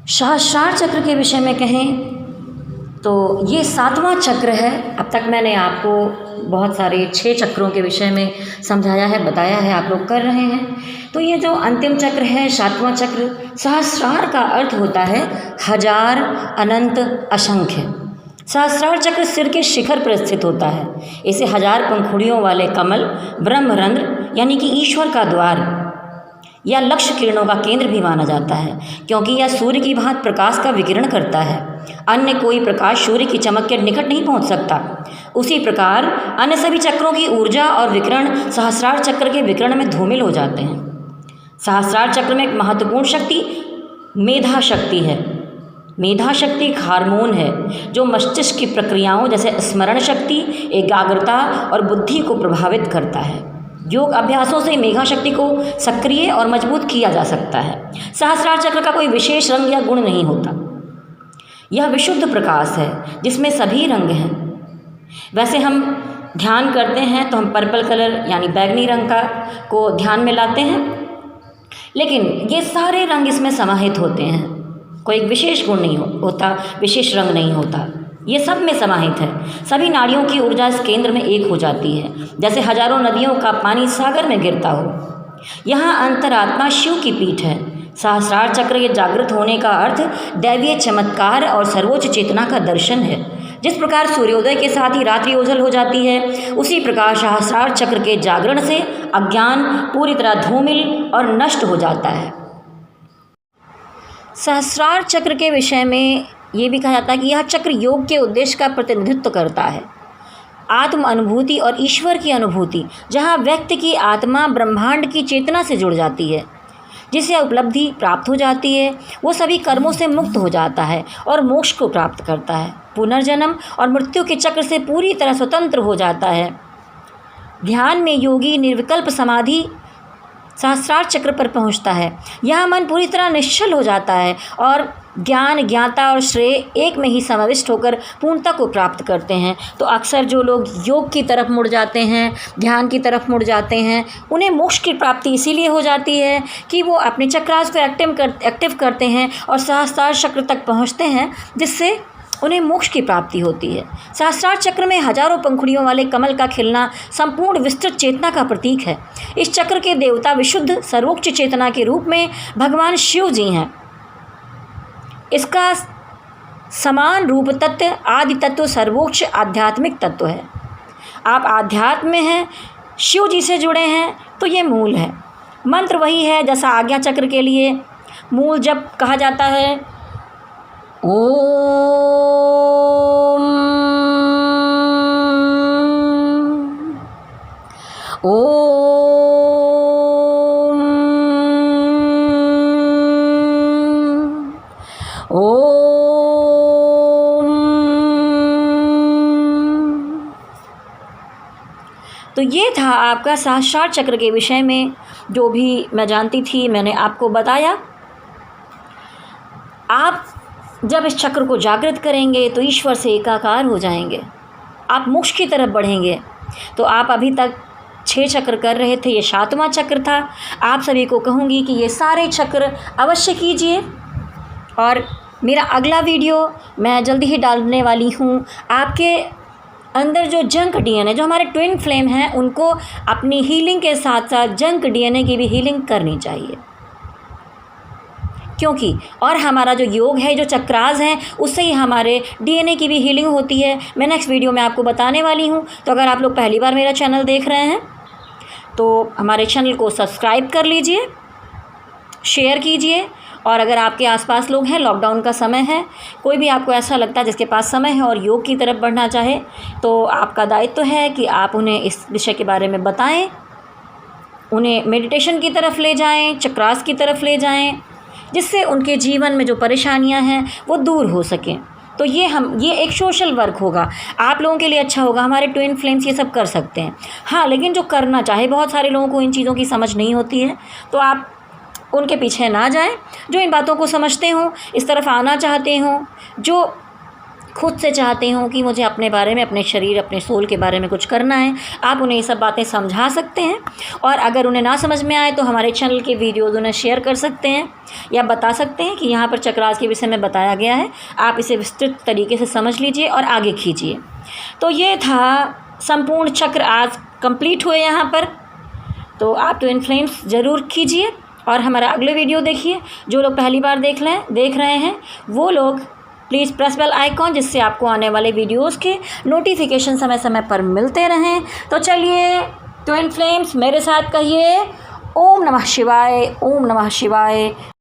सहस्रार चक्र के विषय में कहें तो ये 7वां चक्र है। अब तक मैंने आपको बहुत सारे 6 चक्रों के विषय में समझाया है, बताया है, आप लोग कर रहे हैं। तो ये जो अंतिम चक्र है 7वां चक्र, सहस्रार का अर्थ होता है हजार, अनंत, असंख्य। सहस्रार चक्र सिर के शिखर पर स्थित होता है। इसे 1000 पंखुड़ियों वाले कमल, ब्रह्मरंध्र यानी कि ईश्वर का द्वार या लक्ष्य किरणों का केंद्र भी माना जाता है, क्योंकि यह सूर्य की भांति प्रकाश का विकिरण करता है। अन्य कोई प्रकाश सूर्य की चमक के निकट नहीं पहुंच सकता। उसी प्रकार अन्य सभी चक्रों की ऊर्जा और विकिरण सहस्रार चक्र के विकिरण में धूमिल हो जाते हैं। सहस्रार चक्र में एक महत्वपूर्ण शक्ति मेधा शक्ति है। मेधा शक्ति एक हार्मोन है जो मस्तिष्क की प्रक्रियाओं जैसे स्मरण शक्ति, एकाग्रता और बुद्धि को प्रभावित करता है। योग अभ्यासों से मेधा शक्ति को सक्रिय और मजबूत किया जा सकता है। सहस्रार चक्र का कोई विशेष रंग या गुण नहीं होता। यह विशुद्ध प्रकाश है जिसमें सभी रंग हैं। वैसे हम ध्यान करते हैं तो हम पर्पल कलर यानी बैंगनी रंग का को ध्यान में लाते हैं, लेकिन ये सारे रंग इसमें समाहित होते हैं। कोई एक विशेष गुण नहीं होता, विशेष रंग नहीं होता, ये सब में समाहित है। सभी नाड़ियों की ऊर्जा इस केंद्र में एक हो जाती है, जैसे हजारों नदियों का पानी सागर में गिरता हो। यहाँ अंतरात्मा शिव की पीठ है। सहस्रार चक्र के जागृत होने का अर्थ दैवीय चमत्कार और सर्वोच्च चेतना का दर्शन है। जिस प्रकार सूर्योदय के साथ ही रात्रि ओझल हो जाती है, उसी प्रकार सहस्रार चक्र के जागरण से अज्ञान पूरी तरह धूमिल और नष्ट हो जाता है। सहस्रार चक्र के विषय में ये भी कहा जाता है कि यह चक्र योग के उद्देश्य का प्रतिनिधित्व करता है। आत्म अनुभूति और ईश्वर की अनुभूति, जहाँ व्यक्ति की आत्मा ब्रह्मांड की चेतना से जुड़ जाती है, जिसे उपलब्धि प्राप्त हो जाती है, वो सभी कर्मों से मुक्त हो जाता है और मोक्ष को प्राप्त करता है। पुनर्जन्म और मृत्यु के चक्र से पूरी तरह स्वतंत्र हो जाता है। ध्यान में योगी निर्विकल्प समाधि सहस्रार चक्र पर पहुंचता है। यह मन पूरी तरह निश्चल हो जाता है और ज्ञान, ज्ञाता और श्रेय एक में ही समाविष्ट होकर पूर्णता को प्राप्त करते हैं। तो अक्सर जो लोग योग की तरफ मुड़ जाते हैं, ध्यान की तरफ मुड़ जाते हैं, उन्हें मोक्ष की प्राप्ति इसीलिए हो जाती है कि वो अपने चक्रास को एक्टिव करते हैं और सहस्रार चक्र तक पहुँचते हैं, जिससे उन्हें मोक्ष की प्राप्ति होती है। सहस्रार चक्र में हजारों पंखुड़ियों वाले कमल का खिलना संपूर्ण विस्तृत चेतना का प्रतीक है। इस चक्र के देवता विशुद्ध सर्वोच्च चेतना के रूप में भगवान शिव जी हैं। इसका समान रूप तत्व आदि तत्व सर्वोच्च आध्यात्मिक तत्व है। आप आध्यात्म में हैं, शिव जी से जुड़े हैं, तो ये मूल है। मंत्र वही है जैसा आज्ञा चक्र के लिए मूल जब कहा जाता है ओम ओम ओम। तो ये था आपका सहस्रार चक्र के विषय में जो भी मैं जानती थी, मैंने आपको बताया। आप जब इस चक्र को जागृत करेंगे तो ईश्वर से एकाकार हो जाएंगे, आप मोक्ष की तरफ बढ़ेंगे। तो आप अभी तक 6 चक्र कर रहे थे, ये 7वां चक्र था। आप सभी को कहूँगी कि ये सारे चक्र अवश्य कीजिए। और मेरा अगला वीडियो मैं जल्दी ही डालने वाली हूँ। आपके अंदर जो जंक डीएनए, जो हमारे ट्विन फ्लेम हैं, उनको अपनी हीलिंग के साथ साथ जंक डीएनए की भी हीलिंग करनी चाहिए, क्योंकि और हमारा जो योग है, जो चक्रास हैं, उससे ही हमारे डीएनए की भी हीलिंग होती है। मैं नेक्स्ट वीडियो में आपको बताने वाली हूँ। तो अगर आप लोग पहली बार मेरा चैनल देख रहे हैं तो हमारे चैनल को सब्सक्राइब कर लीजिए, शेयर कीजिए। और अगर आपके आसपास लोग हैं, लॉकडाउन का समय है, कोई भी आपको ऐसा लगता है जिसके पास समय है और योग की तरफ बढ़ना चाहे, तो आपका दायित्व है कि आप उन्हें इस विषय के बारे में बताएं, उन्हें मेडिटेशन की तरफ ले जाएं, चक्रास की तरफ ले जाएं, जिससे उनके जीवन में जो परेशानियां हैं वो दूर हो सकें। तो ये एक सोशल वर्क होगा, आप लोगों के लिए अच्छा होगा। हमारे ट्विन फ्लेम्स ये सब कर सकते हैं। हाँ, लेकिन जो करना चाहे, बहुत सारे लोगों को इन चीज़ों की समझ नहीं होती है, तो आप उनके पीछे ना जाएं। जो इन बातों को समझते हों, इस तरफ आना चाहते हों, जो खुद से चाहते हों कि मुझे अपने बारे में, अपने शरीर, अपने सोल के बारे में कुछ करना है, आप उन्हें ये सब बातें समझा सकते हैं। और अगर उन्हें ना समझ में आए तो हमारे चैनल के वीडियोज़ उन्हें शेयर कर सकते हैं या बता सकते हैं कि यहाँ पर चक्रास के विषय में बताया गया है, आप इसे विस्तृत तरीके से समझ लीजिए और आगे खींचिए। तो ये था संपूर्ण चक्र आज कंप्लीट हुए यहाँ पर। तो आप ट्विन फ्लेम्स ज़रूर कीजिए और हमारा अगले वीडियो देखिए। जो लोग पहली बार देख रहे हैं वो लोग प्लीज़ प्रेस बेल आइकॉन, जिससे आपको आने वाले वीडियोस के नोटिफिकेशन समय समय पर मिलते रहें। तो चलिए ट्विन फ्लेम्स मेरे साथ कहिए, ओम नमः शिवाय, ओम नमः शिवाय।